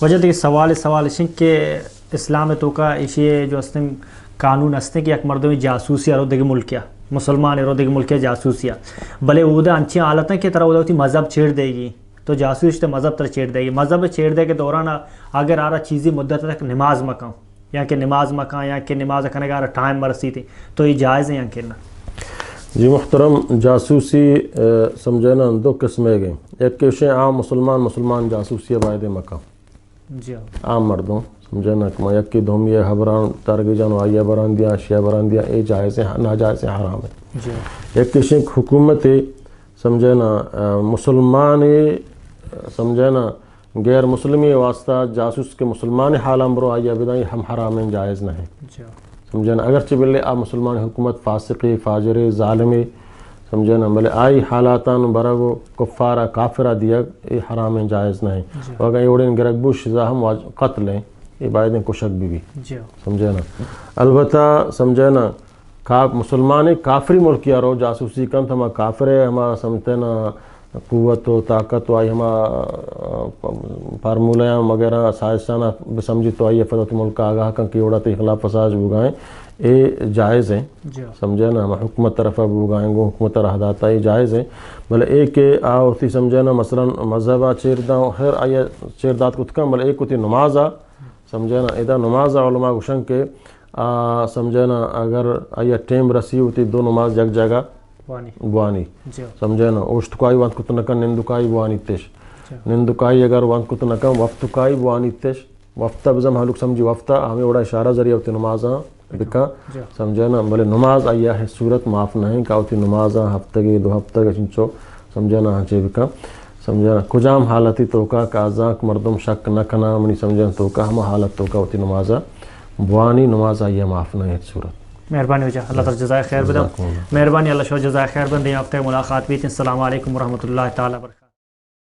وجہ دیگه سوال شین که اسلام تو کا ایشی جو هستن قانون هستن که یک مردمی جاسوسی رو دیگه ملکیا مسلمان رو دیگه ملکیا جاسوسیا بلے اودا انچی حالت ہیں کہ طرح اودا مذہب چھیڑ دے گی تو جاسوس تو مذہب تر چھیڑ دے گی. مذہب چھیڑ دے کے دوران اگر آ رہا چیزی مدت تک نماز مکاؤں یا کہ نماز مکاں یا کہ نماز کھانے کا ٹائم مرسی تھی تو یہ جائز ہے یا کہ نہ؟ جی محترم، جاسوسی سمجھے نا دو قسمیں گئے. ایک کیشے عام مسلمان جاسوسی باید مکہ جی عام مردوں سمجھے نا کہ یکی دھومی خبران تارگی جانو آئیے بران دیا شیعہ بران دیا اے جائز ہے ناجائز ہے حرام ہے. جی ایک کیشے حکومت سمجھے نا مسلمان سمجھے نا غیر مسلمی واسطہ جاسوس کے مسلمان حالم برو آئیے بدائیں ہم حرام ہیں جائز نہ ہے. سمجھے نا اگرچہ بلے آپ مسلمان حکومت فاسقی فاجر ظالمی سمجھے نا بلے آئی حالاتان برگو کفارہ کافرہ دیا یہ حرام ہیں جائز نہ ہے. اگر ایوڑین گرگبو شزا ہم قتل ہیں یہ باید کشک بھی سمجھے نا. البتہ سمجھے نا مسلمان کافری ملکیہ رو جاسوسی کم ہما کافر ہے ہما سمجھتے نا قوت و طاقت و آئی ہما فارمولیاں وغیرہ سائنسانہ بسمجھی تو آئی فتح ملک آگاہ کن کی اوڑا تی خلاف فساد بگائیں اے جائز ہیں سمجھے نا. ہم حکومت طرفہ بگائیں گو حکومت رہداتا یہ جائز ہیں بلے ایک آتی سمجھے نا مثلا مذہبہ چیرداں خیر آئی چیردات کت کم بلے ایک ہوتی نمازہ سمجھے نا ادا نمازہ علماء گوشن کے سمجھے نا اگر آئی ٹیم رسی ہوتی دو نماز جگ جگہ بوانی سمجھے نا اوشتکائی وانت کت نکن نندکائی بوانی تیش نندکائی اگر وانت کت نکن وفتکائی بوانی تیش وفتہ بزم حلوک سمجھی وفتہ ہمیں اوڑا اشارہ ذریعہ ہوتی نمازاں بکا سمجھے نا بلے نماز آیا ہے صورت معاف نہیں کہ ہوتی نمازاں ہفتگی دو ہفتہ کے چنچو سمجھے نا ہنچے بکا سمجھے نا کجام حالتی توکا کہ آزاک مردم شک نکنا منی سمجھے نا توکا ہم حالت توکا ہوتی نمازاں بوانی نماز آیا معاف نہیں ہے صورت. مہربانی وجہ اللہ تعالی جزائے خیر بدم. مہربانی اللہ شو جزائے خیر بندیں آپ تے ملاقات بھی. السلام علیکم ورحمۃ اللہ تعالی وبرکاتہ.